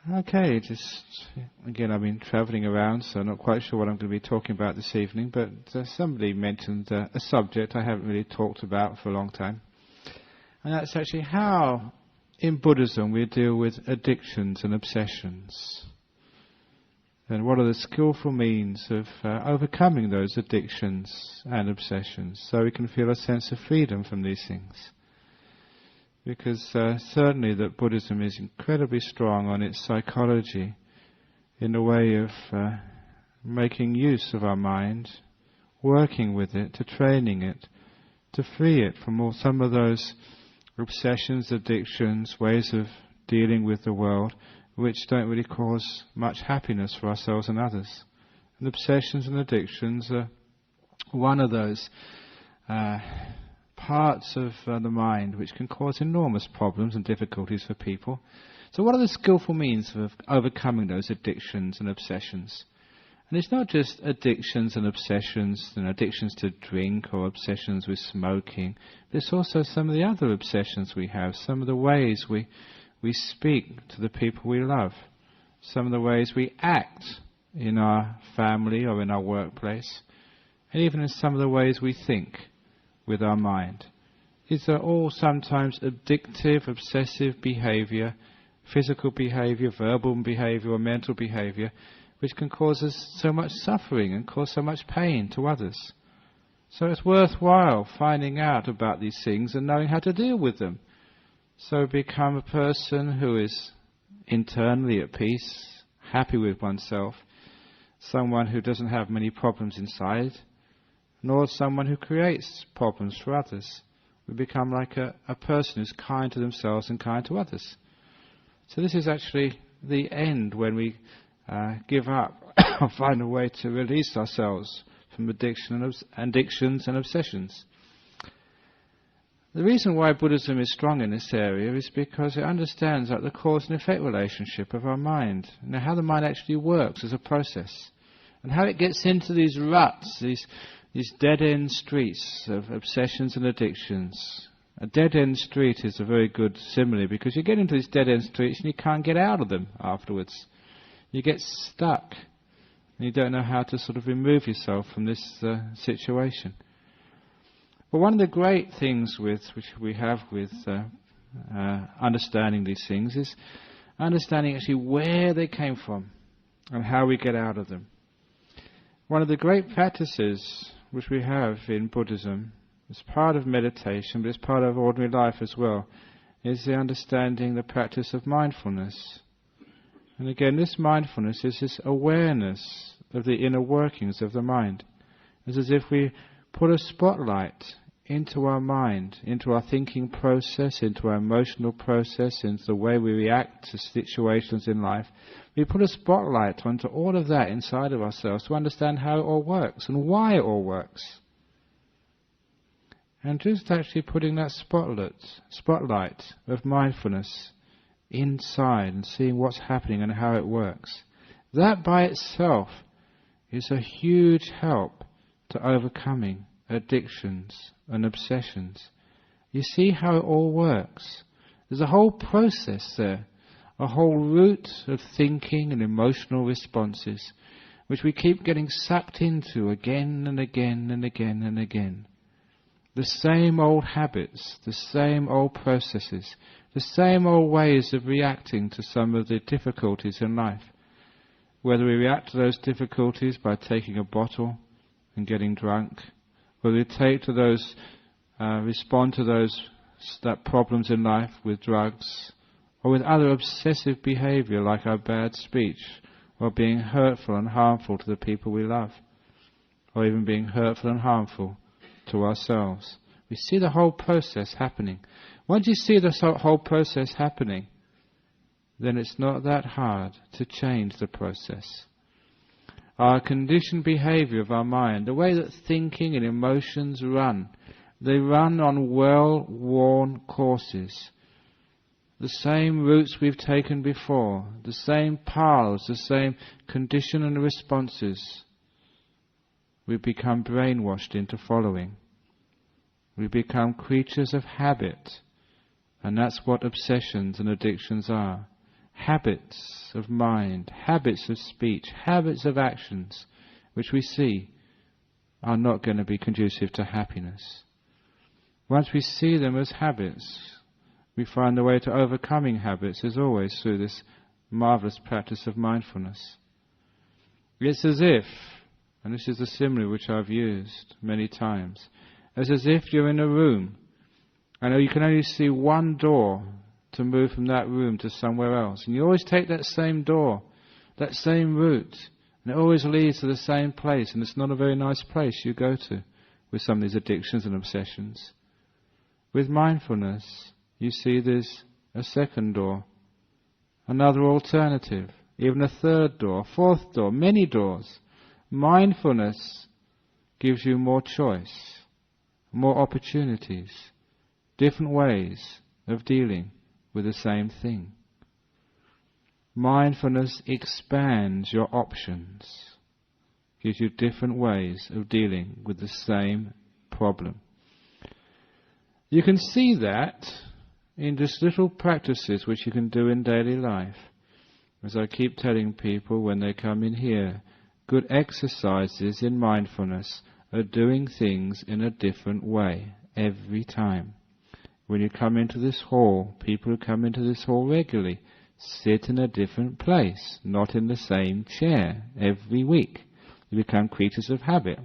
Okay, again, I've been travelling around, so I'm not quite sure what I'm going to be talking about this evening, but somebody mentioned a subject I haven't really talked about for a long time, and that's actually how, in Buddhism, we deal with addictions and obsessions, and what are the skillful means of overcoming those addictions and obsessions, so we can feel a sense of freedom from these things. Because certainly that Buddhism is incredibly strong on its psychology in the way of making use of our mind, working with it, to training it, to free it from some of those obsessions, addictions, ways of dealing with the world which don't really cause much happiness for ourselves and others. And obsessions and addictions are one of those parts of the mind which can cause enormous problems and difficulties for people. So what are the skillful means of overcoming those addictions and obsessions? And it's not just addictions and obsessions, addictions to drink or obsessions with smoking, but it's also some of the other obsessions we have, some of the ways we speak to the people we love, some of the ways we act in our family or in our workplace, and even in some of the ways we think with our mind. These are all sometimes addictive, obsessive behavior, physical behavior, verbal behavior or mental behavior, which can cause us so much suffering and cause so much pain to others. So it's worthwhile finding out about these things and knowing how to deal with them. So become a person who is internally at peace, happy with oneself, someone who doesn't have many problems inside, nor someone who creates problems for others. We become like a person who's kind to themselves and kind to others. So this is actually the end when we give up or find a way to release ourselves from addictions and obsessions. The reason why Buddhism is strong in this area is because it understands the cause and effect relationship of our mind, and how the mind actually works as a process, and how it gets into these ruts, these dead-end streets of obsessions and addictions. A dead-end street is a very good simile, because you get into these dead-end streets and you can't get out of them afterwards. You get stuck, and you don't know how to sort of remove yourself from this situation. But one of the great things which we have with understanding these things is understanding actually where they came from and how we get out of them. One of the great practices which we have in Buddhism, as part of meditation, but as part of ordinary life as well, is the understanding, the practice of mindfulness. And again, this mindfulness is this awareness of the inner workings of the mind. It's as if we put a spotlight into our mind, into our thinking process, into our emotional process, into the way we react to situations in life. We put a spotlight onto all of that inside of ourselves to understand how it all works and why it all works. And just actually putting that spotlight of mindfulness inside and seeing what's happening and how it works, that by itself is a huge help to overcoming addictions and obsessions. You see how it all works. There's a whole process there, a whole route of thinking and emotional responses, which we keep getting sucked into again and again and again and again. The same old habits, the same old processes, the same old ways of reacting to some of the difficulties in life. Whether we react to those difficulties by taking a bottle and getting drunk, whether we respond to those problems in life with drugs, or with other obsessive behavior like our bad speech, or being hurtful and harmful to the people we love, or even being hurtful and harmful to ourselves. We see the whole process happening. Once you see the whole process happening, then it's not that hard to change the process. Our conditioned behavior of our mind, the way that thinking and emotions run, they run on well-worn courses. The same routes we've taken before, the same paths, the same condition and responses, we become brainwashed into following. We become creatures of habit, and that's what obsessions and addictions are. habits of mind, habits of speech, habits of actions, which we see are not going to be conducive to happiness. Once we see them as habits, we find the way to overcoming habits is always through this marvelous practice of mindfulness. It's as if, and this is a simile which I've used many times, it's as if you're in a room and you can only see one door to move from that room to somewhere else. And you always take that same door, that same route, and it always leads to the same place, and it's not a very nice place you go to with some of these addictions and obsessions. With mindfulness, you see there's a second door, another alternative, even a third door, fourth door, many doors. Mindfulness gives you more choice, more opportunities, different ways of dealing with the same thing. Mindfulness expands your options, gives you different ways of dealing with the same problem. You can see that in just little practices which you can do in daily life. As I keep telling people when they come in here, good exercises in mindfulness are doing things in a different way every time. When you come into this hall, people who come into this hall regularly sit in a different place, not in the same chair every week. You become creatures of habit.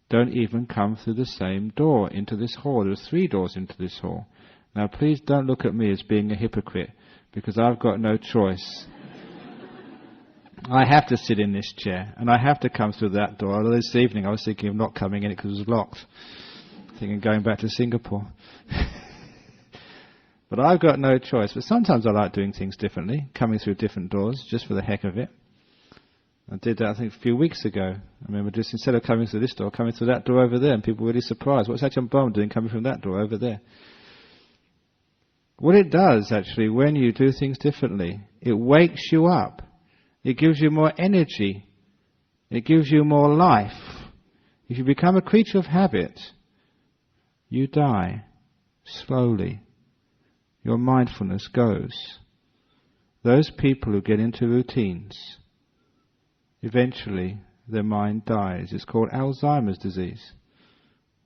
Don't even come through the same door into this hall. There's 3 doors into this hall. Now please don't look at me as being a hypocrite, because I've got no choice. I have to sit in this chair, and I have to come through that door. Although this evening I was thinking of not coming in it because it was locked. Thinking of going back to Singapore. But I've got no choice. But sometimes I like doing things differently, coming through different doors, just for the heck of it. I did that, I think, a few weeks ago. I remember just instead of coming through this door, coming through that door over there, and people were really surprised. What's Ajahn Brahm doing coming from that door over there? What it does, actually, when you do things differently, it wakes you up. It gives you more energy. It gives you more life. If you become a creature of habit, you die slowly. Your mindfulness goes. Those people who get into routines, eventually their mind dies. It's called Alzheimer's disease.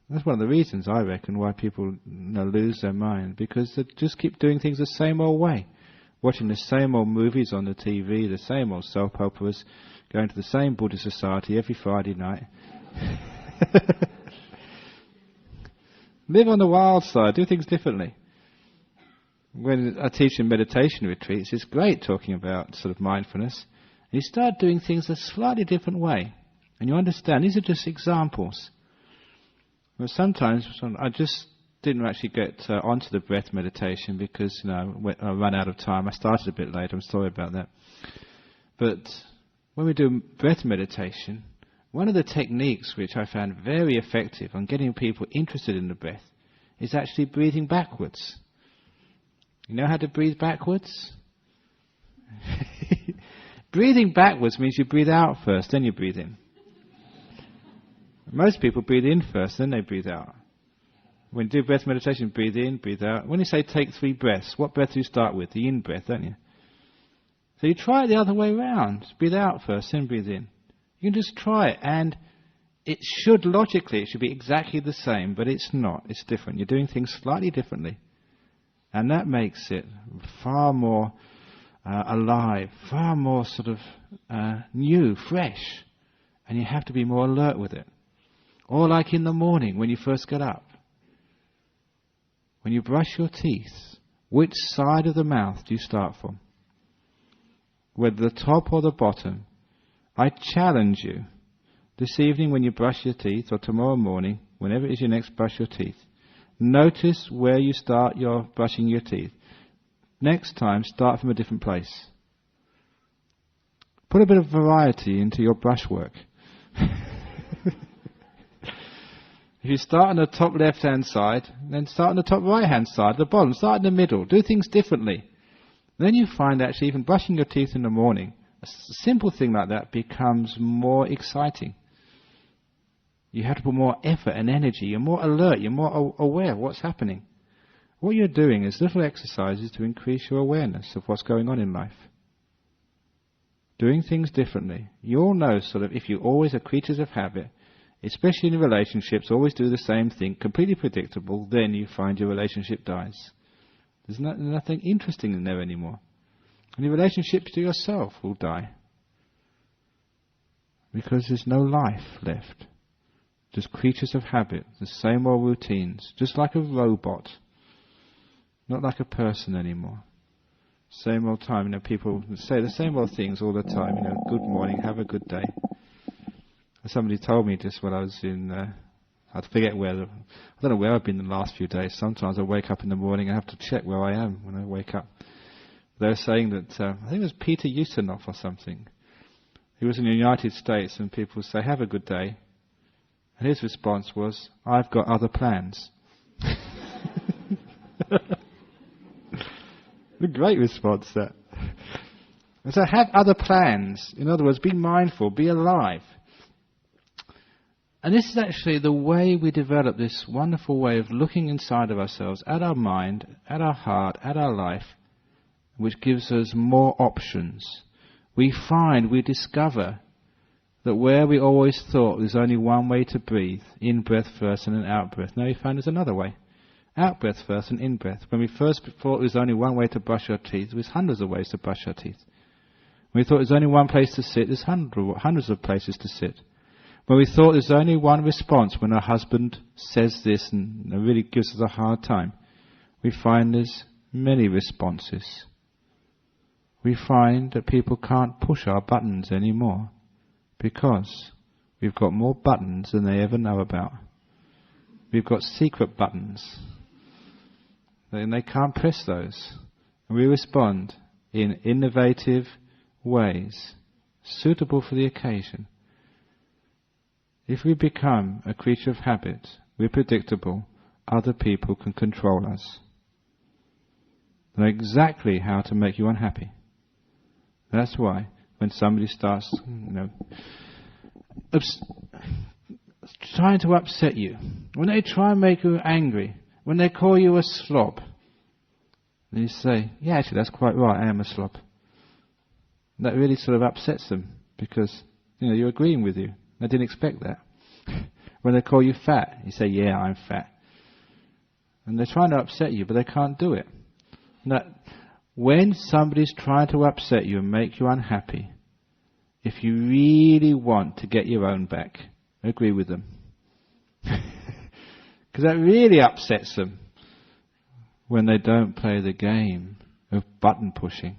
That's one of the reasons, I reckon, why people lose their mind, because they just keep doing things the same old way. Watching the same old movies on the TV, the same old soap operas, going to the same Buddhist society every Friday night. Live on the wild side, do things differently. When I teach in meditation retreats, it's great talking about sort of mindfulness. And you start doing things a slightly different way. And you understand, these are just examples. Well, sometimes I just didn't actually get onto the breath meditation because I ran out of time. I started a bit late, I'm sorry about that. But when we do breath meditation, one of the techniques which I found very effective on getting people interested in the breath is actually breathing backwards. You know how to breathe backwards? Breathing backwards means you breathe out first, then you breathe in. Most people breathe in first, then they breathe out. When you do breath meditation, breathe in, breathe out. When you say take 3 breaths, what breath do you start with? The in breath, don't you? So you try it the other way around. Breathe out first, then breathe in. You can just try it, and it should be exactly the same, but it's not. It's different. You're doing things slightly differently. And that makes it far more alive, far more sort of new, fresh. And you have to be more alert with it. Or like in the morning when you first get up. When you brush your teeth, which side of the mouth do you start from? Whether the top or the bottom. I challenge you, this evening when you brush your teeth, or tomorrow morning, whenever it is you next brush your teeth, notice where you start your brushing your teeth. Next time, start from a different place. Put a bit of variety into your brushwork. If you start on the top left-hand side, then start on the top right-hand side, the bottom, start in the middle, do things differently. Then you find actually even brushing your teeth in the morning, a simple thing like that becomes more exciting. You have to put more effort and energy, you're more alert, you're more aware of what's happening. What you're doing is little exercises to increase your awareness of what's going on in life. Doing things differently. You all know sort of if you always are creatures of habit, especially in relationships, always do the same thing, completely predictable, then you find your relationship dies. There's nothing interesting in there anymore. And your relationships to yourself will die. Because there's no life left. Just creatures of habit, the same old routines, just like a robot. Not like a person anymore. Same old time, people say the same old things all the time, good morning, have a good day. Somebody told me just when I was in, I forget where, I don't know where I've been the last few days. Sometimes I wake up in the morning and I have to check where I am when I wake up. They were saying that, I think it was Peter Ustinov or something. He was in the United States and people would say, have a good day. And his response was, I've got other plans. A great response, that. And so have other plans. In other words, be mindful, be alive. And this is actually the way we develop this wonderful way of looking inside of ourselves, at our mind, at our heart, at our life, which gives us more options. We discover that where we always thought there's only one way to breathe, in-breath first and then out-breath, now we find there's another way. Out-breath first and in-breath. When we first thought there was only one way to brush our teeth, there was hundreds of ways to brush our teeth. When we thought there's only one place to sit, there's hundreds of places to sit. When we thought there's only one response when our husband says this and really gives us a hard time, we find there's many responses. We find that people can't push our buttons anymore because we've got more buttons than they ever know about. We've got secret buttons and they can't press those. And we respond in innovative ways suitable for the occasion. If we become a creature of habit, we're predictable, other people can control us. They know exactly how to make you unhappy. That's why when somebody starts, trying to upset you, when they try and make you angry, when they call you a slob, then you say, yeah, actually that's quite right, I am a slob. That really sort of upsets them because, you're agreeing with you. I didn't expect that. When they call you fat, you say, yeah, I'm fat. And they're trying to upset you, but they can't do it. Now, when somebody's trying to upset you and make you unhappy, if you really want to get your own back, agree with them. Because that really upsets them when they don't play the game of button pushing.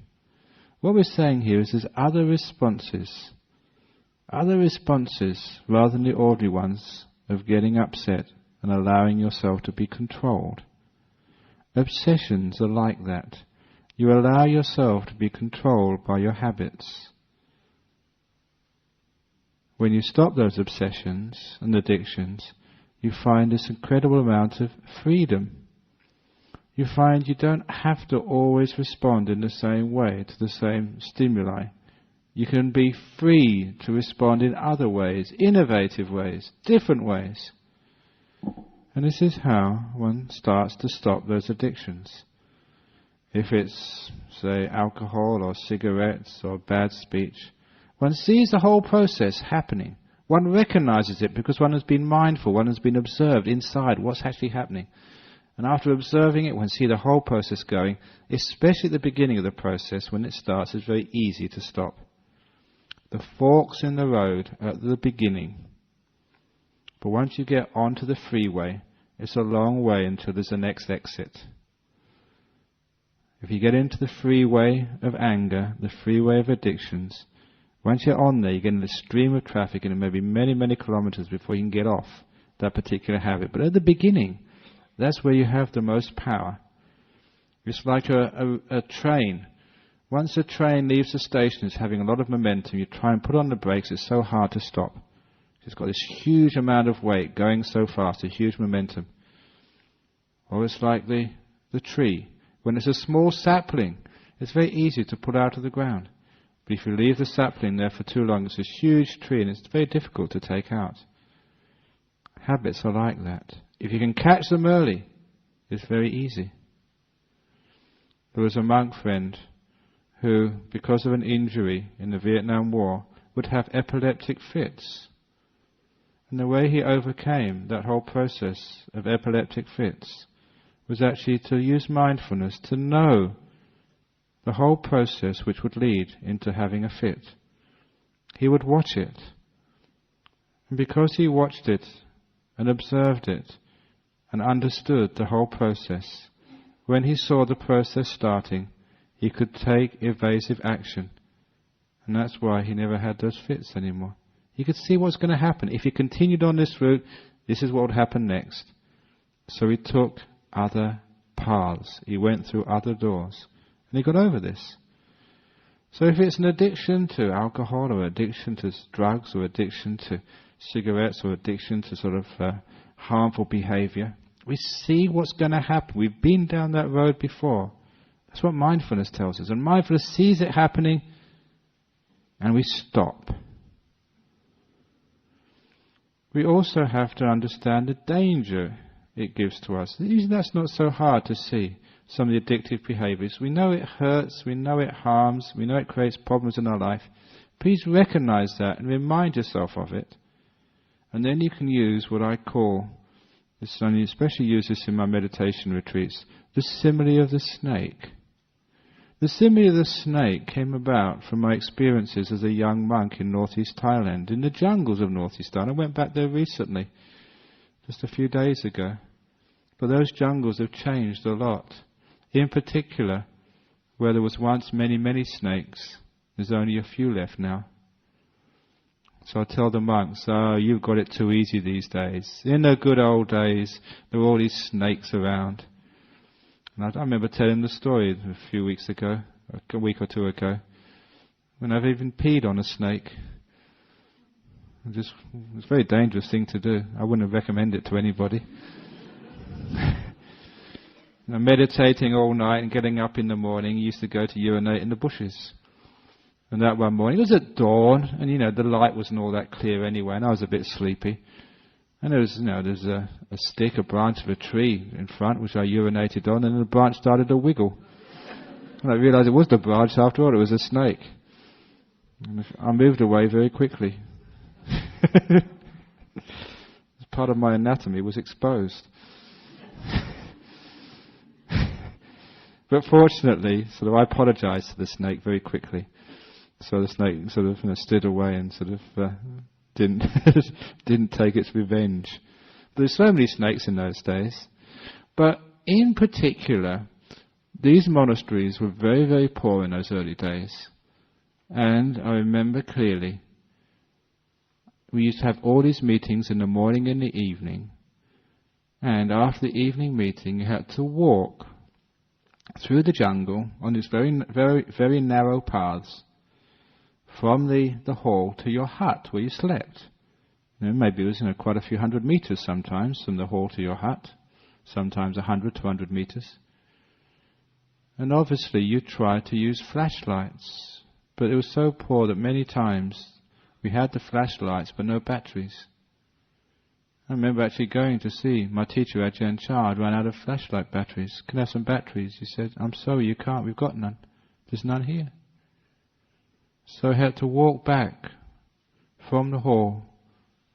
What we're saying here is there's other responses rather than the ordinary ones of getting upset and allowing yourself to be controlled. Obsessions are like that. You allow yourself to be controlled by your habits. When you stop those obsessions and addictions, you find this incredible amount of freedom. You find you don't have to always respond in the same way to the same stimuli. You can be free to respond in other ways, innovative ways, different ways. And this is how one starts to stop those addictions. If it's, say, alcohol or cigarettes or bad speech, one sees the whole process happening. One recognizes it because one has been mindful, one has been observed inside what's actually happening. And after observing it, one sees the whole process going, especially at the beginning of the process, when it starts, it's very easy to stop. The forks in the road are at the beginning. But once you get onto the freeway, it's a long way until there's the next exit. If you get into the freeway of anger, the freeway of addictions, once you're on there, you get in the stream of traffic and it may be many, many kilometers before you can get off that particular habit. But at the beginning, that's where you have the most power. It's like a train. Once a train leaves the station, it's having a lot of momentum. You try and put on the brakes, it's so hard to stop. It's got this huge amount of weight going so fast, a huge momentum. Or it's like the tree. When it's a small sapling, it's very easy to put out of the ground. But if you leave the sapling there for too long, it's a huge tree and it's very difficult to take out. Habits are like that. If you can catch them early, it's very easy. There was a monk friend who, because of an injury in the Vietnam War, would have epileptic fits. And the way he overcame that whole process of epileptic fits was actually to use mindfulness to know the whole process which would lead into having a fit. He would watch it. And because he watched it and observed it and understood the whole process, when he saw the process starting, he could take evasive action. And that's why he never had those fits anymore. He could see what's going to happen. If he continued on this route, this is what would happen next. So he took other paths. He went through other doors. And he got over this. So if it's an addiction to alcohol, or addiction to drugs, or addiction to cigarettes, or addiction to sort of harmful behavior, we see what's going to happen. We've been down that road before. That's what mindfulness tells us. And mindfulness sees it happening, and we stop. We also have to understand the danger it gives to us. Usually that's not so hard to see, some of the addictive behaviors. We know it hurts, we know it harms, we know it creates problems in our life. Please recognize that and remind yourself of it. And then you can use what I call, I especially use this in my meditation retreats, the simile of the snake. The simile of the snake came about from my experiences as a young monk in northeast Thailand, in the jungles of northeast Thailand. I went back there recently, just a few days ago. But those jungles have changed a lot. In particular, where there was once many, many snakes, there's only a few left now. So I tell the monks, oh, you've got it too easy these days. In the good old days, there were all these snakes around. And I remember telling the story a few weeks ago, a week or two ago, when I've even peed on a snake. It's a very dangerous thing to do. I wouldn't recommend it to anybody. Meditating all night and getting up in the morning, used to go to urinate in the bushes. And that one morning, it was at dawn, and the light wasn't all that clear anyway, and I was a bit sleepy. And there's a stick, a branch of a tree in front, which I urinated on, and the branch started to wiggle. And I realized it was the branch after all, it was a snake. And I moved away very quickly. Part of my anatomy was exposed. But fortunately, I apologized to the snake very quickly. So the snake stood away and didn't take its revenge. There's so many snakes in those days. But in particular, these monasteries were very, very poor in those early days. And I remember clearly, we used to have all these meetings in the morning and the evening. And after the evening meeting, you had to walk through the jungle on these very, very, very narrow paths from the hall to your hut where you slept. Maybe it was quite a few hundred meters sometimes from the hall to your hut, sometimes 100, 200 meters. And obviously you tried to use flashlights, but it was so poor that many times we had the flashlights but no batteries. I remember actually going to see my teacher, Ajahn Brahm, ran out of flashlight batteries. Can I have some batteries? He said, I'm sorry, you can't, we've got none. There's none here. So I had to walk back from the hall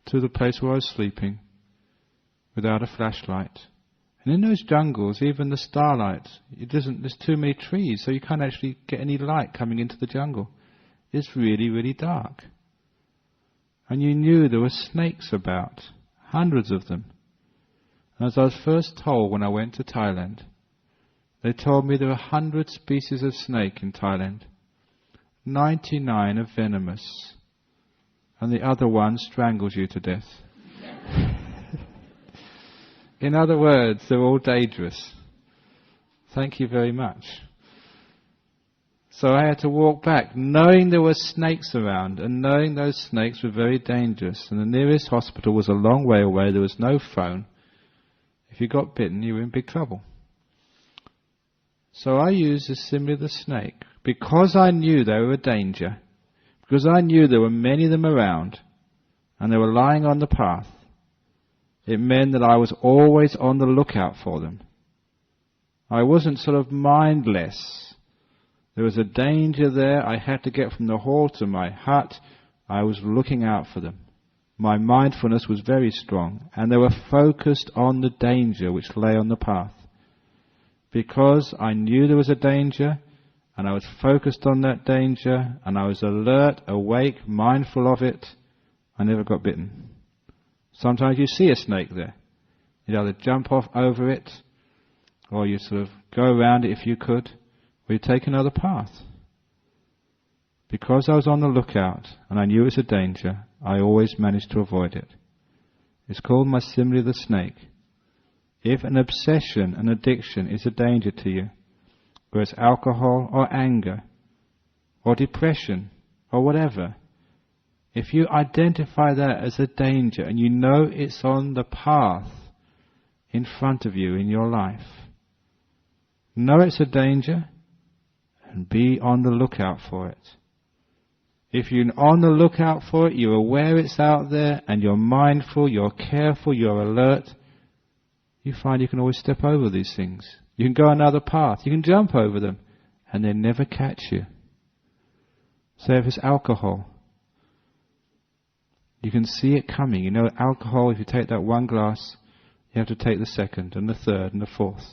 to the place where I was sleeping without a flashlight. And in those jungles, even the starlight, there's too many trees, so you can't actually get any light coming into the jungle. It's really, really dark. And you knew there were snakes about, hundreds of them. And as I was first told when I went to Thailand, they told me there were 100 species of snake in Thailand. 99 are venomous, and the other one strangles you to death. In other words, they're all dangerous. Thank you very much. So I had to walk back, knowing there were snakes around, and knowing those snakes were very dangerous. And the nearest hospital was a long way away, there was no phone. If you got bitten, you were in big trouble. So I used the simile of the snake, because I knew they were a danger, because I knew there were many of them around, and they were lying on the path. It meant that I was always on the lookout for them. I wasn't sort of mindless. There was a danger there. I had to get from the hall to my hut. I was looking out for them. My mindfulness was very strong, and they were focused on the danger which lay on the path. Because I knew there was a danger, and I was focused on that danger, and I was alert, awake, mindful of it, I never got bitten. Sometimes you see a snake there. You'd either jump off over it, or you sort of go around it if you could, or you take another path. Because I was on the lookout, and I knew it was a danger, I always managed to avoid it. It's called my simile of the snake. If an obsession, an addiction is a danger to you, whether it's alcohol or anger or depression or whatever, if you identify that as a danger and you know it's on the path in front of you in your life, know it's a danger and be on the lookout for it. If you're on the lookout for it, you're aware it's out there and you're mindful, you're careful, you're alert, you find you can always step over these things. You can go another path, you can jump over them, and they never catch you. Say if it's alcohol, you can see it coming. You know alcohol, if you take that one glass, you have to take the second and the third and the fourth.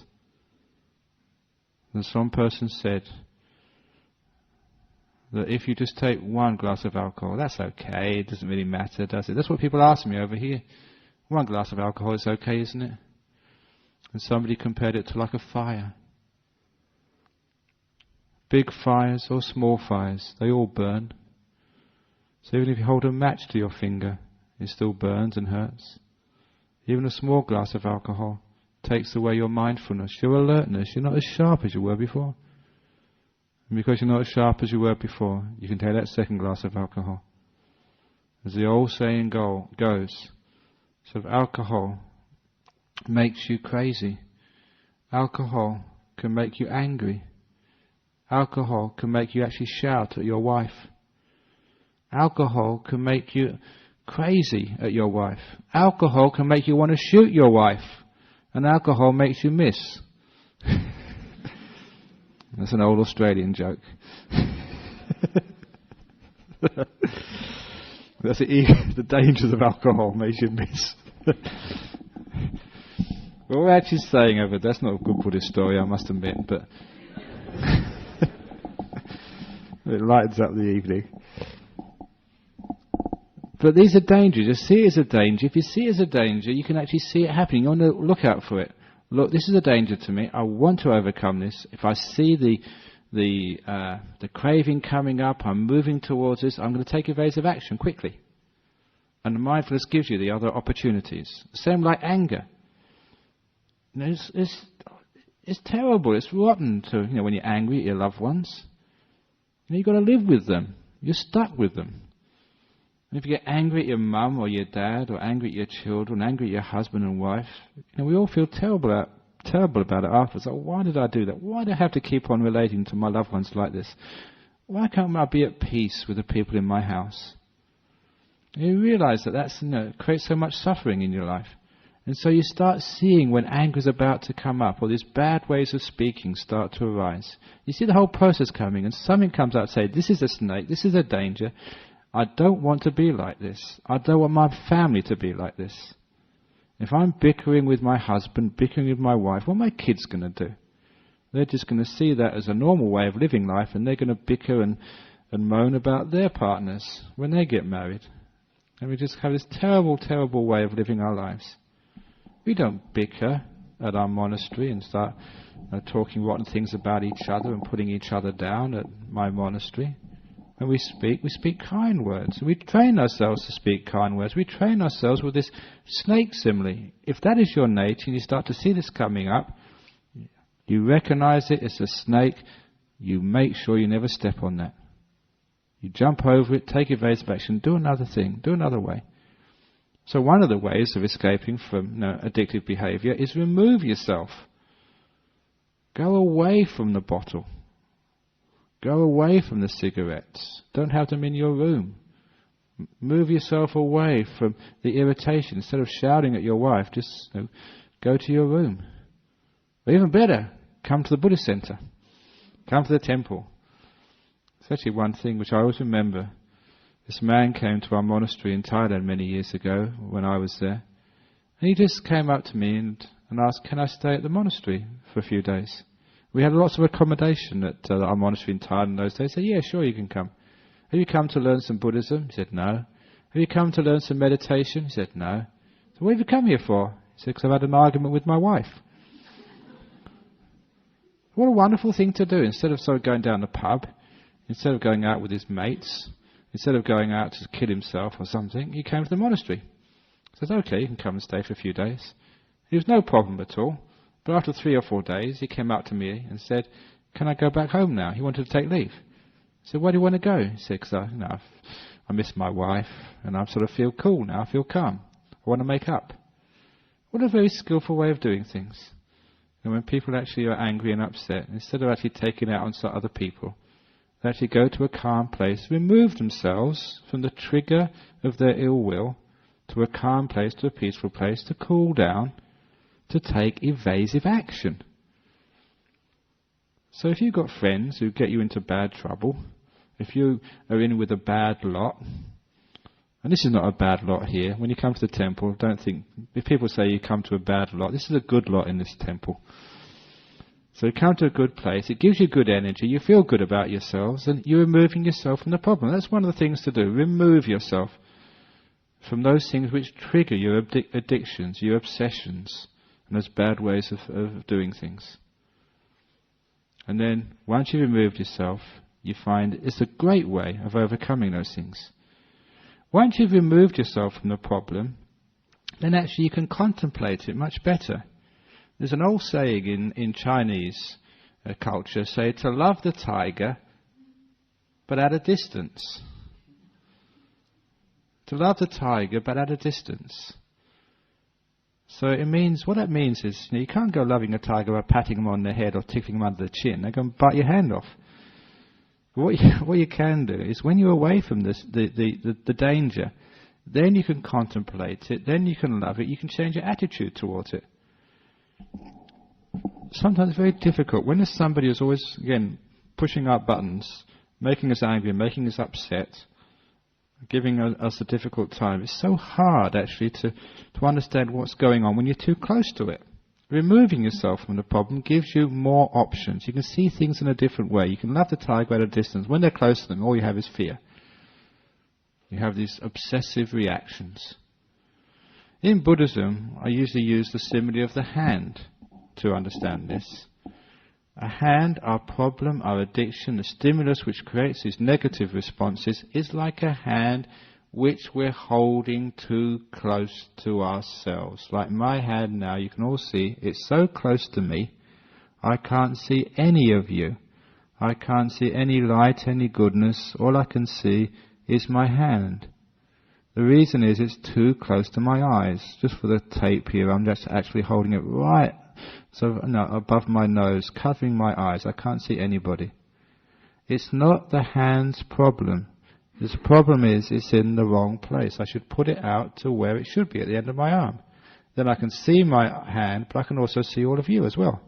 And some person said that if you just take one glass of alcohol, that's okay, it doesn't really matter, does it? That's what people ask me over here. One glass of alcohol is okay, isn't it? And somebody compared it to like a fire. Big fires or small fires, they all burn. So even if you hold a match to your finger, it still burns and hurts. Even a small glass of alcohol takes away your mindfulness, your alertness. You're not as sharp as you were before. And because you're not as sharp as you were before, you can take that second glass of alcohol. As the old saying goes, sort of alcohol makes you crazy. Alcohol can make you angry. Alcohol can make you actually shout at your wife. Alcohol can make you crazy at your wife. Alcohol can make you want to shoot your wife. And alcohol makes you miss. That's an old Australian joke. That's the dangers of alcohol makes you miss. What we're actually saying over that's not a good Buddhist story, I must admit, but it lightens up the evening. But these are dangers. You see it as a danger. If you see it as a danger, you can actually see it happening. You want to look out for it. Look, this is a danger to me. I want to overcome this. If I see the craving coming up, I'm moving towards this, I'm going to take evasive action quickly. And mindfulness gives you the other opportunities. Same like anger. You know, it's terrible. It's rotten to, when you're angry at your loved ones. You've got to live with them. You're stuck with them. And if you get angry at your mum or your dad, or angry at your children, angry at your husband and wife, we all feel terrible about it afterwards. Like, why did I do that? Why do I have to keep on relating to my loved ones like this? Why can't I be at peace with the people in my house? And you realise that creates so much suffering in your life. And so you start seeing when anger is about to come up, or these bad ways of speaking start to arise. You see the whole process coming, and something comes out and says, this is a snake, this is a danger. I don't want to be like this. I don't want my family to be like this. If I'm bickering with my husband, bickering with my wife, what are my kids going to do? They're just going to see that as a normal way of living life, and they're going to bicker and moan about their partners when they get married. And we just have this terrible, terrible way of living our lives. We don't bicker at our monastery and start talking rotten things about each other and putting each other down at my monastery. When we speak kind words. We train ourselves to speak kind words. We train ourselves with this snake simile. If that is your nature and you start to see this coming up, you recognize it, it's a snake, you make sure you never step on that. You jump over it, take evasive action, do another thing, do another way. So one of the ways of escaping from addictive behavior is remove yourself. Go away from the bottle. Go away from the cigarettes. Don't have them in your room. Move yourself away from the irritation. Instead of shouting at your wife, just go to your room. Or even better, come to the Buddhist center. Come to the temple. It's actually one thing which I always remember. This man came to our monastery in Thailand many years ago when I was there. And he just came up to me and asked, can I stay at the monastery for a few days? We had lots of accommodation at our monastery in Thailand in those days. I said, yeah, sure, you can come. Have you come to learn some Buddhism? He said, no. Have you come to learn some meditation? He said, no. So what have you come here for? He said, because I've had an argument with my wife. What a wonderful thing to do. Instead of sort of going down the pub, instead of going out with his mates, instead of going out to kill himself or something, he came to the monastery. I said, okay, you can come and stay for a few days. It was no problem at all. But after 3 or 4 days, he came up to me and said, can I go back home now? He wanted to take leave. I said, why do you want to go? He said, because I miss my wife and I sort of feel cool now, I feel calm. I want to make up. What a very skillful way of doing things. And when people actually are angry and upset, instead of actually taking it out on some other people, they actually go to a calm place, remove themselves from the trigger of their ill will to a calm place, to a peaceful place, to cool down, to take evasive action. So if you've got friends who get you into bad trouble, if you are in with a bad lot, and this is not a bad lot here, when you come to the temple, don't think, if people say you come to a bad lot, this is a good lot in this temple. So you come to a good place, it gives you good energy, you feel good about yourselves, and you're removing yourself from the problem. That's one of the things to do, remove yourself from those things which trigger your addictions, your obsessions, and those bad ways of doing things. And then, once you've removed yourself, you find it's a great way of overcoming those things. Once you've removed yourself from the problem, then actually you can contemplate it much better. There's an old saying in Chinese culture, say, to love the tiger, but at a distance. To love the tiger, but at a distance. So it means, what that means is, you can't go loving a tiger by patting him on the head or tickling him under the chin. They're going to bite your hand off. What you can do is, when you're away from this, the danger, then you can contemplate it, then you can love it, you can change your attitude towards it. Sometimes it's very difficult. When there's somebody who's always, again, pushing our buttons, making us angry, making us upset, giving us a difficult time, it's so hard actually to understand what's going on when you're too close to it. Removing yourself from the problem gives you more options. You can see things in a different way. You can love the tiger at a distance. When they're close to them, all you have is fear. You have these obsessive reactions. In Buddhism, I usually use the simile of the hand to understand this. A hand, our problem, our addiction, the stimulus which creates these negative responses, is like a hand which we're holding too close to ourselves. Like my hand now, you can all see, it's so close to me, I can't see any of you. I can't see any light, any goodness. All I can see is my hand. The reason is it's too close to my eyes. Just for the tape here, I'm just actually holding it right above my nose, covering my eyes. I can't see anybody. It's not the hand's problem. The problem is it's in the wrong place. I should put it out to where it should be, at the end of my arm. Then I can see my hand, but I can also see all of you as well.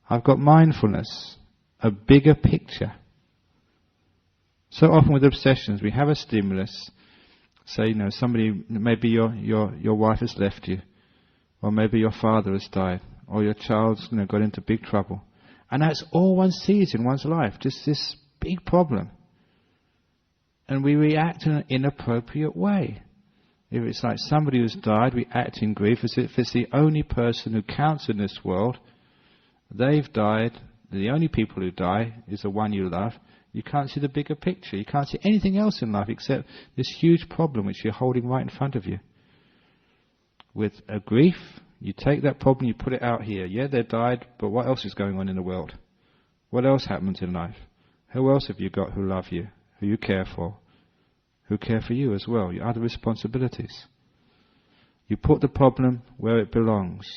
I've got mindfulness, a bigger picture. So often with obsessions, we have a stimulus. Say, somebody, maybe your wife has left you, or maybe your father has died, or your child's got into big trouble. And that's all one sees in one's life, just this big problem. And we react in an inappropriate way. If it's like somebody who's died, we act in grief as if it's the only person who counts in this world. They've died. The only people who die is the one you love. You can't see the bigger picture. You can't see anything else in life except this huge problem which you're holding right in front of you. With a grief, you take that problem, you put it out here. Yeah, they died, but what else is going on in the world? What else happens in life? Who else have you got who love you, who you care for, who care for you as well, your other responsibilities? You put the problem where it belongs.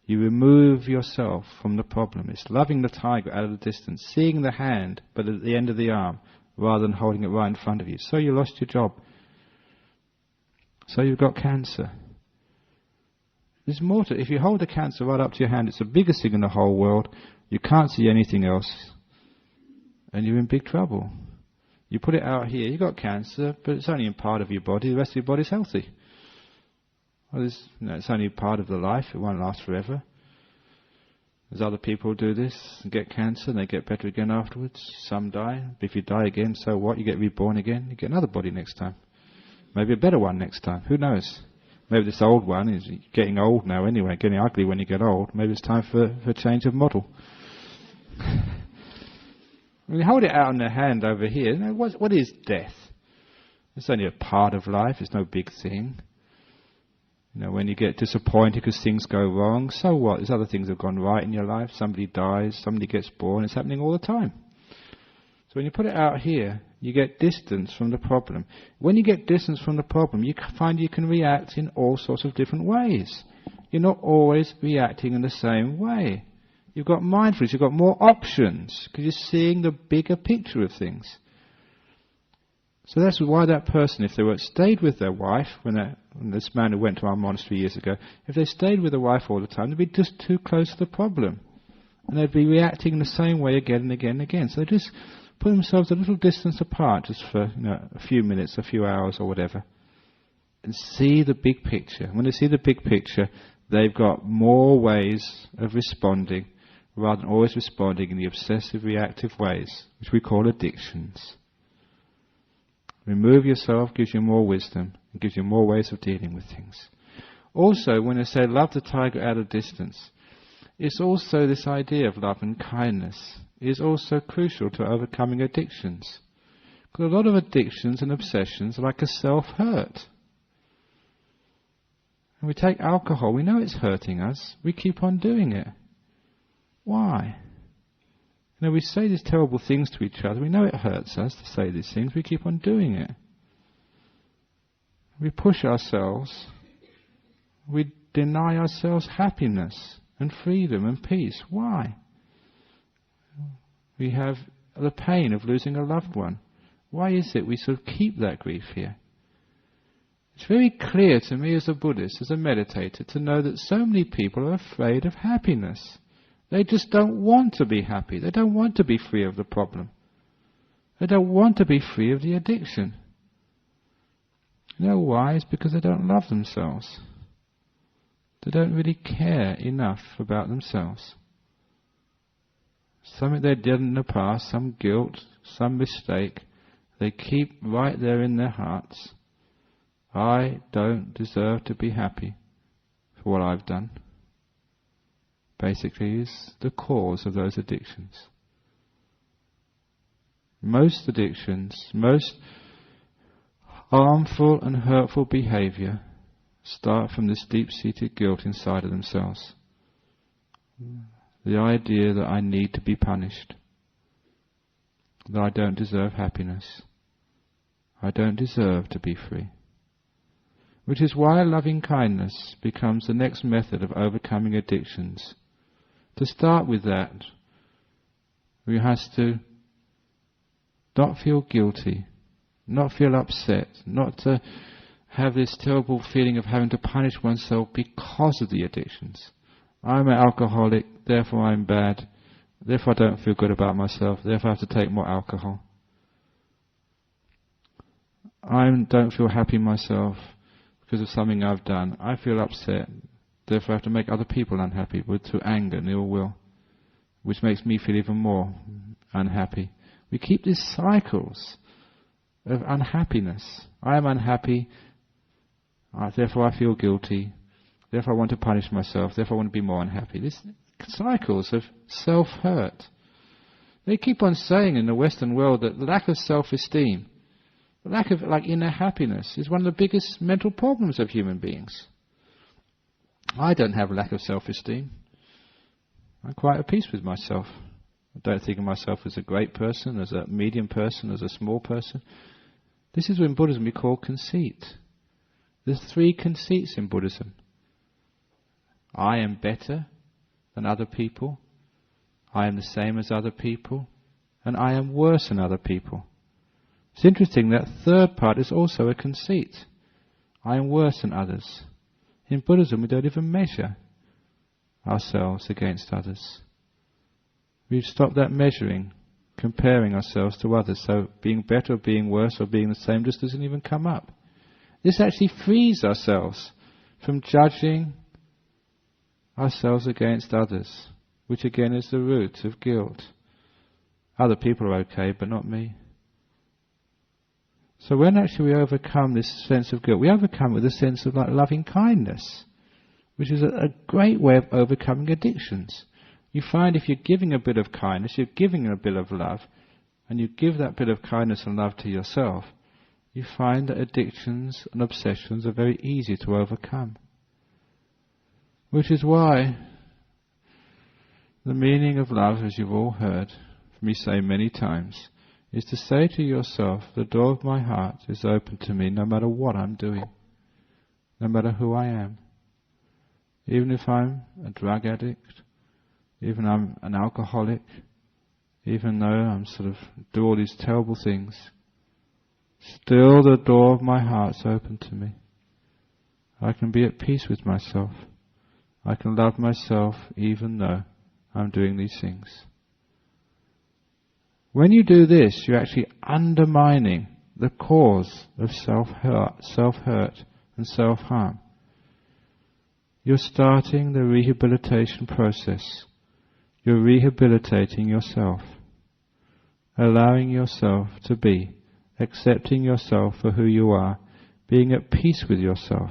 You remove yourself from the problem. It's loving the tiger out of the distance, seeing the hand, but at the end of the arm, rather than holding it right in front of you. So you lost your job. So you've got cancer. There's more to it. If you hold the cancer right up to your hand, it's the biggest thing in the whole world. You can't see anything else, and you're in big trouble. You put it out here, you've got cancer, but it's only in part of your body. The rest of your body's healthy. Well, it's only part of the life. It won't last forever. There's other people who do this and get cancer and they get better again afterwards. Some die. But if you die again, so what? You get reborn again. You get another body next time. Maybe a better one next time. Who knows? Maybe this old one is getting old now anyway, getting ugly when you get old. Maybe it's time for a change of model. When you hold it out on the hand over here, what is death? It's only a part of life. It's no big thing. When you get disappointed because things go wrong, so what? There's other things that have gone right in your life. Somebody dies, somebody gets born. It's happening all the time. So when you put it out here, you get distance from the problem. When you get distance from the problem, you find you can react in all sorts of different ways. You're not always reacting in the same way. You've got mindfulness, you've got more options, because you're seeing the bigger picture of things. So that's why that person, if they were stayed with their wife, when this man who went to our monastery years ago, if they stayed with their wife all the time, they'd be just too close to the problem. And they'd be reacting in the same way again and again and again. So they just put themselves a little distance apart, just for a few minutes, a few hours or whatever, and see the big picture. When they see the big picture, they've got more ways of responding, rather than always responding in the obsessive, reactive ways, which we call addictions. Remove yourself gives you more wisdom and gives you more ways of dealing with things. Also, when I say love the tiger at a distance, it's also this idea of love and kindness is also crucial to overcoming addictions. Because a lot of addictions and obsessions are like a self-hurt. And we take alcohol, we know it's hurting us, we keep on doing it. Why? We say these terrible things to each other. We know it hurts us to say these things. We keep on doing it. We push ourselves. We deny ourselves happiness and freedom and peace. Why? We have the pain of losing a loved one. Why is it we sort of keep that grief here? It's very clear to me as a Buddhist, as a meditator, to know that so many people are afraid of happiness. They just don't want to be happy. They don't want to be free of the problem. They don't want to be free of the addiction. You know why? It's because they don't love themselves. They don't really care enough about themselves. Something they did in the past, some guilt, some mistake, they keep right there in their hearts. I don't deserve to be happy for what I've done. Basically is the cause of those addictions. Most addictions, most harmful and hurtful behavior start from this deep-seated guilt inside of themselves. The idea that I need to be punished, that I don't deserve happiness, I don't deserve to be free. Which is why loving kindness becomes the next method of overcoming addictions. To start with that, we have to not feel guilty, not feel upset, not to have this terrible feeling of having to punish oneself because of the addictions. I'm an alcoholic, therefore I'm bad, therefore I don't feel good about myself, therefore I have to take more alcohol. I don't feel happy myself because of something I've done. I feel upset, therefore I have to make other people unhappy through anger and ill will, which makes me feel even more unhappy. We keep these cycles of unhappiness. I am unhappy, therefore I feel guilty, therefore I want to punish myself, therefore I want to be more unhappy. These cycles of self-hurt. They keep on saying in the Western world that the lack of self-esteem, the lack of inner happiness is one of the biggest mental problems of human beings. I don't have a lack of self-esteem. I'm quite at peace with myself. I don't think of myself as a great person, as a medium person, as a small person. This is what in Buddhism we call conceit. There's 3 conceits in Buddhism. I am better than other people. I am the same as other people. And I am worse than other people. It's interesting that third part is also a conceit. I am worse than others. In Buddhism, we don't even measure ourselves against others. We've stopped that measuring, comparing ourselves to others, so being better or being worse or being the same just doesn't even come up. This actually frees ourselves from judging ourselves against others, which again is the root of guilt. Other people are okay, but not me. So when actually we overcome this sense of guilt, we overcome it with a sense of like loving kindness, which is a great way of overcoming addictions. You find if you're giving a bit of kindness, you're giving a bit of love, and you give that bit of kindness and love to yourself, you find that addictions and obsessions are very easy to overcome. Which is why the meaning of love, as you've all heard me say many times, is to say to yourself, the door of my heart is open to me no matter what I'm doing, no matter who I am. Even if I'm a drug addict, even I'm an alcoholic, even though I'm sort of do all these terrible things, still the door of my heart's open to me. I can be at peace with myself. I can love myself even though I'm doing these things. When you do this, you're actually undermining the cause of self-hurt and self-harm. You're starting the rehabilitation process. You're rehabilitating yourself, allowing yourself to be, accepting yourself for who you are, being at peace with yourself.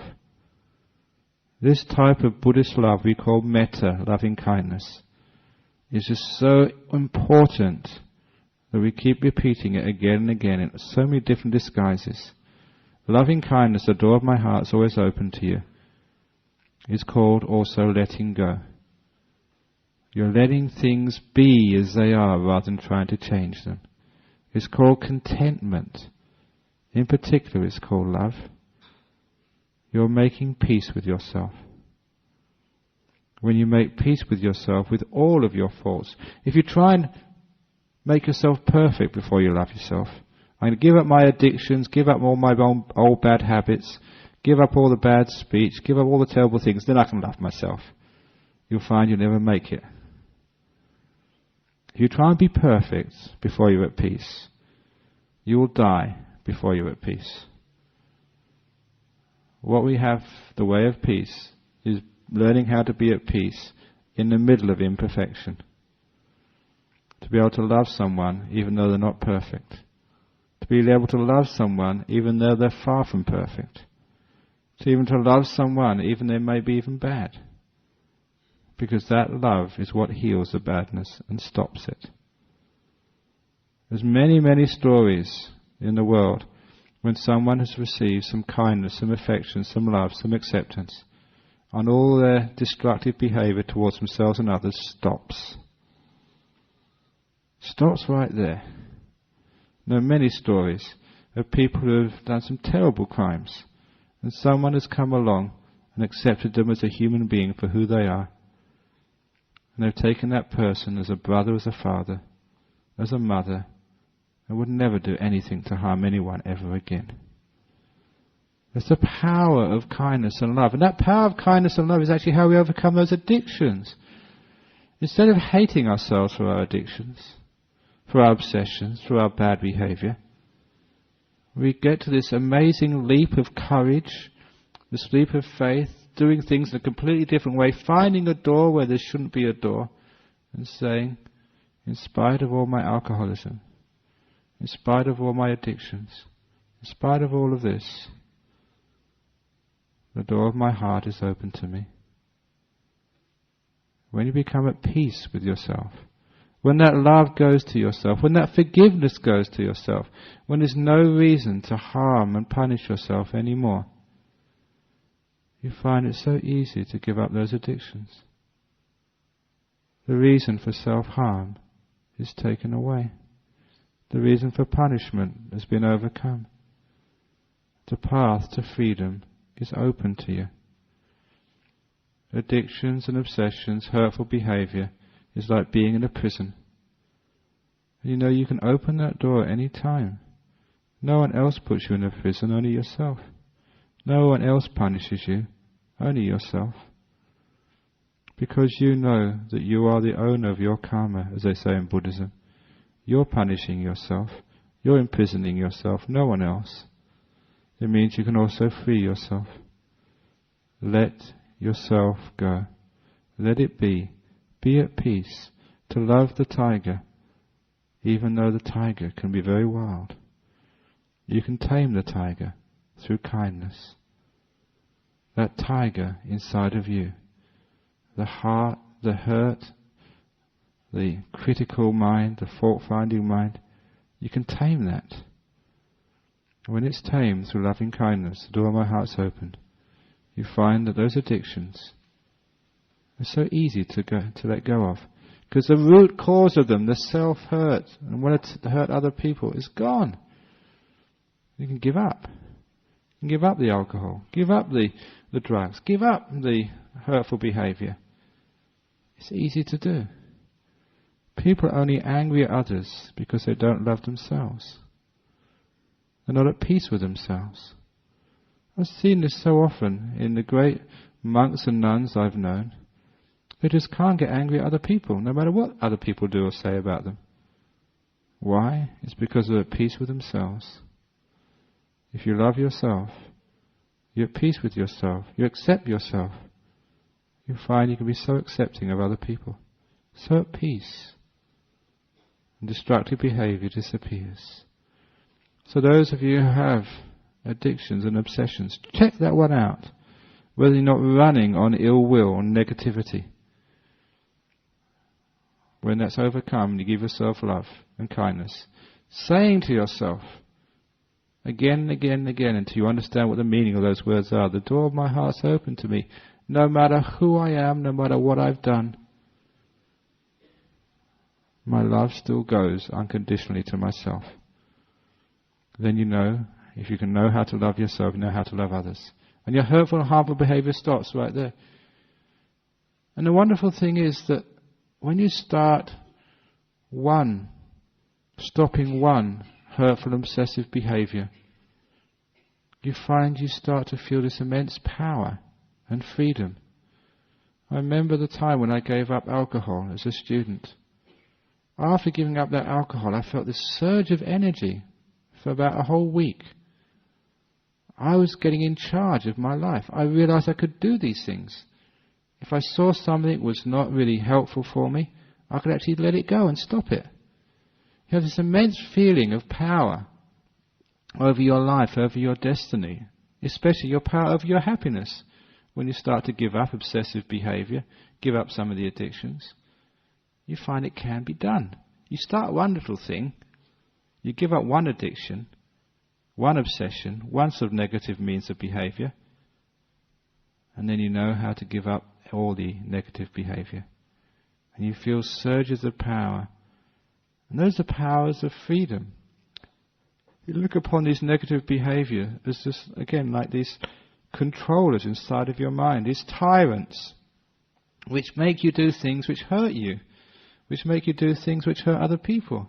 This type of Buddhist love we call metta, loving kindness, is just so important that we keep repeating it again and again in so many different disguises. Loving kindness, the door of my heart is always open to you, is called also letting go. You're letting things be as they are rather than trying to change them. It's called contentment. In particular, it's called love. You're making peace with yourself. When you make peace with yourself, with all of your faults, if you try and make yourself perfect before you love yourself, I'm going to give up my addictions, give up all my old bad habits, give up all the bad speech, give up all the terrible things, then I can love myself. You'll find you'll never make it. If you try and be perfect before you're at peace, you will die before you're at peace. What we have, the way of peace, is learning how to be at peace in the middle of imperfection. To be able to love someone even though they're not perfect. To be able to love someone even though they're far from perfect. Even to love someone even though they may be even bad. Because that love is what heals the badness and stops it. There's many, many stories in the world when someone has received some kindness, some affection, some love, some acceptance, and all their destructive behavior towards themselves and others stops. Stops right there. There are many stories of people who have done some terrible crimes, and someone has come along and accepted them as a human being for who they are. And they've taken that person as a brother, as a father, as a mother, and would never do anything to harm anyone ever again. It's the power of kindness and love. And that power of kindness and love is actually how we overcome those addictions. Instead of hating ourselves for our addictions, for our obsessions, for our bad behavior, we get to this amazing leap of courage, this leap of faith, doing things in a completely different way, finding a door where there shouldn't be a door, and saying, in spite of all my alcoholism, in spite of all my addictions, in spite of all of this, the door of my heart is open to me. When you become at peace with yourself, when that love goes to yourself, when that forgiveness goes to yourself, when there's no reason to harm and punish yourself anymore, you find it so easy to give up those addictions. The reason for self-harm is taken away. The reason for punishment has been overcome. The path to freedom is open to you. Addictions and obsessions, hurtful behavior, is like being in a prison. You know you can open that door at any time. No one else puts you in a prison, only yourself. No one else punishes you, Only yourself. Because you know that you are the owner of your karma, as they say in Buddhism. You're punishing yourself. You're imprisoning yourself, no one else. It means you can also free yourself. Let yourself go. Let it be. Be at peace. To love the tiger, even though the tiger can be very wild. You can tame the tiger through kindness. That tiger inside of you, the heart, the hurt, the critical mind, the fault-finding mind, you can tame that. When it's tamed through loving kindness, the door of my heart's opened. You find that those addictions are so easy to let go of. Because the root cause of them, the self-hurt, and wanting to hurt other people, is gone. You can give up. You can give up the alcohol, give up the drugs, give up the hurtful behaviour. It's easy to do. People are only angry at others because they don't love themselves. They're not at peace with themselves. I've seen this so often in the great monks and nuns I've known. They just can't get angry at other people, no matter what other people do or say about them. Why? It's because they're at peace with themselves. If you love yourself, you're at peace with yourself, you accept yourself, you find you can be so accepting of other people, so at peace, and destructive behaviour disappears. So those of you who have addictions and obsessions, check that one out, whether you're not running on ill will or negativity. When that's overcome, you give yourself love and kindness, saying to yourself, again and again and again, until you understand what the meaning of those words are, the door of my heart's open to me, no matter who I am, no matter what I've done. My love still goes unconditionally to myself. Then you know, if you can know how to love yourself, you know how to love others. And your hurtful and harmful behaviour stops right there. And the wonderful thing is that when you start stopping one hurtful and obsessive behaviour, you find you start to feel this immense power and freedom. I remember the time when I gave up alcohol as a student. After giving up that alcohol, I felt this surge of energy for about a whole week. I was getting in charge of my life. I realized I could do these things. If I saw something that was not really helpful for me, I could actually let it go and stop it. You have this immense feeling of power over your life, over your destiny, especially your power over your happiness. When you start to give up obsessive behavior, give up some of the addictions, you find it can be done. You start one little thing, you give up one addiction, one obsession, one sort of negative means of behavior, and then you know how to give up all the negative behavior. And you feel surges of power. And those are powers of freedom. You look upon these negative behavior as just, again, like these controllers inside of your mind, these tyrants, which make you do things which hurt you, which make you do things which hurt other people.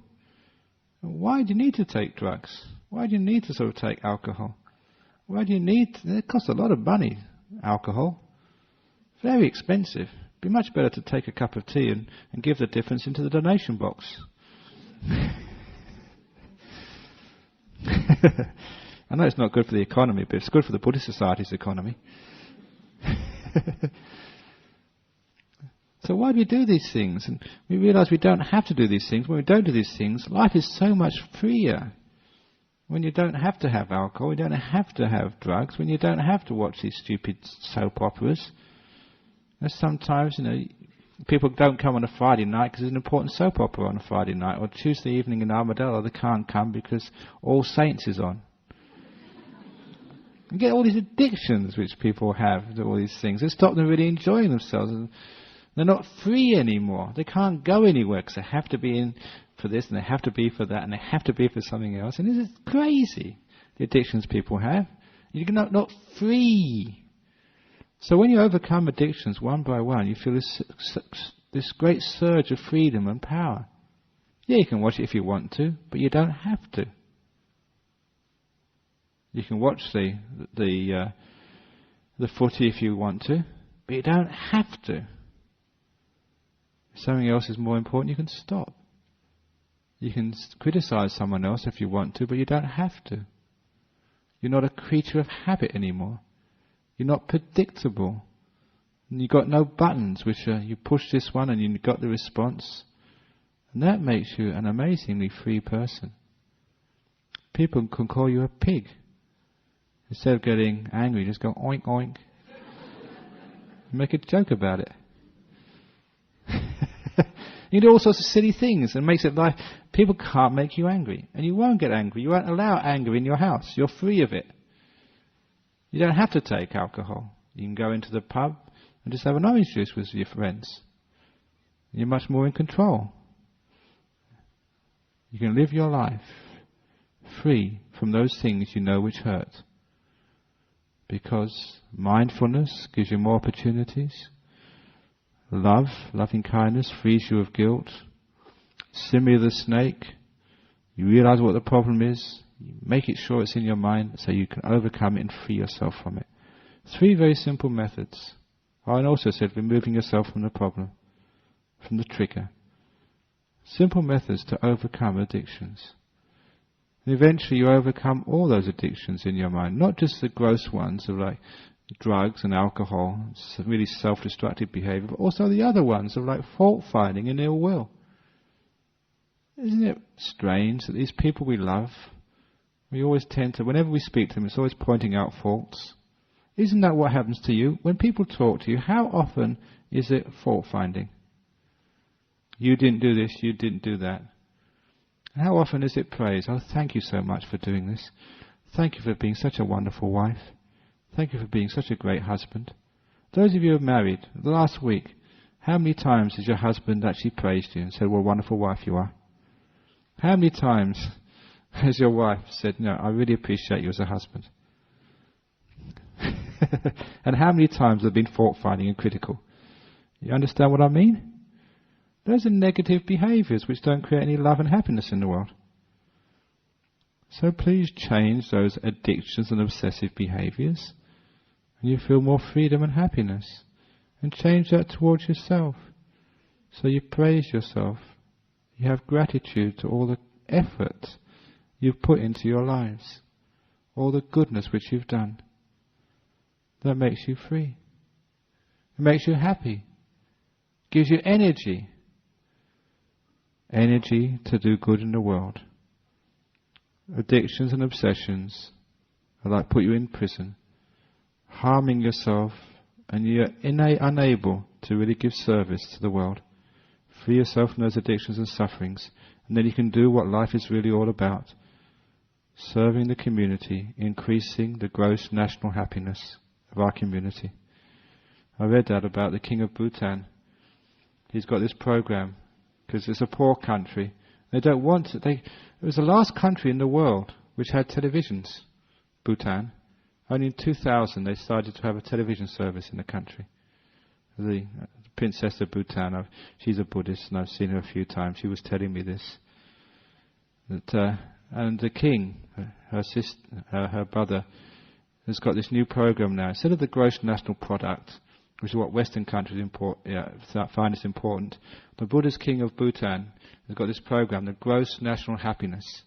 Why do you need to take drugs? Why do you need to sort of take alcohol? Why do you need to, it costs a lot of money, alcohol. Very expensive. It'd be much better to take a cup of tea and give the difference into the donation box. I know it's not good for the economy, but it's good for the Buddhist Society's economy. So why do we do these things? And we realize we don't have to do these things. When we don't do these things, life is so much freer. When you don't have to have alcohol, you don't have to have drugs, when you don't have to watch these stupid soap operas. And sometimes, people don't come on a Friday night because there's an important soap opera on a Friday night, or Tuesday evening in Armadillo they can't come because All Saints is on. You get all these addictions which people have to all these things. They stop them really enjoying themselves. They're not free anymore. They can't go anywhere because they have to be in for this and they have to be for that and they have to be for something else. And this is crazy, the addictions people have. You're not free. So when you overcome addictions one by one, you feel this great surge of freedom and power. Yeah, you can watch it if you want to, but you don't have to. You can watch the the footy if you want to, but you don't have to. If something else is more important, you can stop. You can criticize someone else if you want to, but you don't have to. You're not a creature of habit anymore. You're not predictable. And you've got no buttons which are, you push this one and you got the response. And that makes you an amazingly free person. People can call you a pig. Instead of getting angry, just go oink oink. Make a joke about it. You do all sorts of silly things and makes it like people can't make you angry. And you won't get angry. You won't allow anger in your house. You're free of it. You don't have to take alcohol. You can go into the pub and just have an orange juice with your friends. You're much more in control. You can live your life free from those things you know which hurt. Because mindfulness gives you more opportunities. Love, loving kindness, frees you of guilt. Simmer the snake. You realize what the problem is. You make it sure it's in your mind so you can overcome it and free yourself from it. 3 very simple methods. I also said removing yourself from the problem, from the trigger. Simple methods to overcome addictions. And eventually you overcome all those addictions in your mind, not just the gross ones of like drugs and alcohol, really self-destructive behavior, but also the other ones of like fault-finding and ill will. Isn't it strange that these people we love, we always tend to, whenever we speak to them, it's always pointing out faults. Isn't that what happens to you? When people talk to you, how often is it fault-finding? You didn't do this, you didn't do that. And how often is it praise? Oh, thank you so much for doing this. Thank you for being such a wonderful wife. Thank you for being such a great husband. Those of you who are married, the last week, how many times has your husband actually praised you and said, what a wonderful wife you are? How many times has your wife said, no, I really appreciate you as a husband? And how many times have been fault-finding and critical? You understand what I mean? Those are negative behaviors which don't create any love and happiness in the world. So please change those addictions and obsessive behaviors, and you feel more freedom and happiness. And change that towards yourself. So you praise yourself. You have gratitude to all the effort you've put into your lives, all the goodness which you've done. That makes you free. It makes you happy. Gives you energy. Energy to do good in the world. Addictions and obsessions are like put you in prison, harming yourself, and you're unable to really give service to the world. Free yourself from those addictions and sufferings, and then you can do what life is really all about. Serving the community, increasing the gross national happiness of our community. I read that about the King of Bhutan. He's got this program, because it's a poor country. They don't want to, it was the last country in the world which had televisions, Bhutan. Only in 2000 they started to have a television service in the country. The Princess of Bhutan, she's a Buddhist and I've seen her a few times. She was telling me this. And the king, her sister, her brother, has got this new program now. Instead of the gross national product, which is what Western countries find is important, the Buddhist king of Bhutan has got this program, the gross national happiness.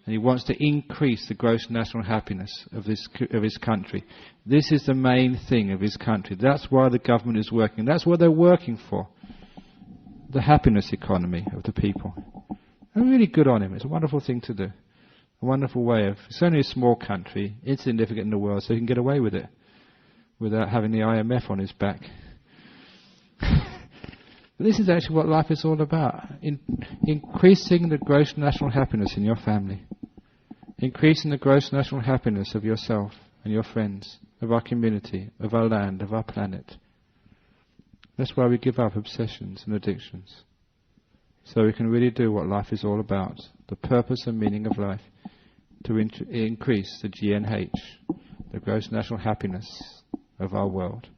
And he wants to increase the gross national happiness of his country. This is the main thing of his country. That's why the government is working. That's what they're working for. The happiness economy of the people. And really good on him. It's a wonderful thing to do. A wonderful way of... It's only a small country, insignificant in the world, so he can get away with it without having the IMF on his back. But this is actually what life is all about. Increasing the gross national happiness in your family. Increasing the gross national happiness of yourself and your friends, of our community, of our land, of our planet. That's why we give up obsessions and addictions. So we can really do what life is all about. The purpose and meaning of life. To increase the GNH, the gross national happiness of our world.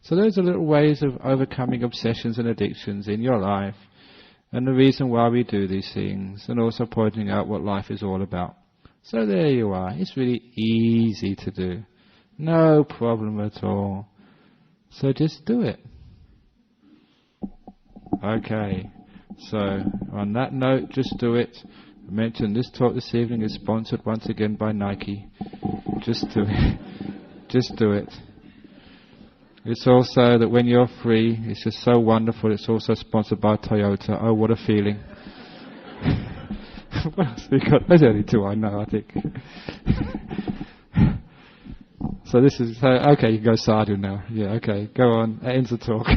So those are little ways of overcoming obsessions and addictions in your life, and the reason why we do these things, and also pointing out what life is all about. So there you are. It's really easy to do. No problem at all. So just do it. Okay. So on that note, just do it. I mentioned this talk this evening is sponsored once again by Nike. Just do it. Just do it. It's also that when you're free, it's just so wonderful. It's also sponsored by Toyota. Oh, what a feeling. What else we got? There's only two I know, I think. So this is... okay, you can go sadhu now. Yeah, okay, go on. That ends the talk.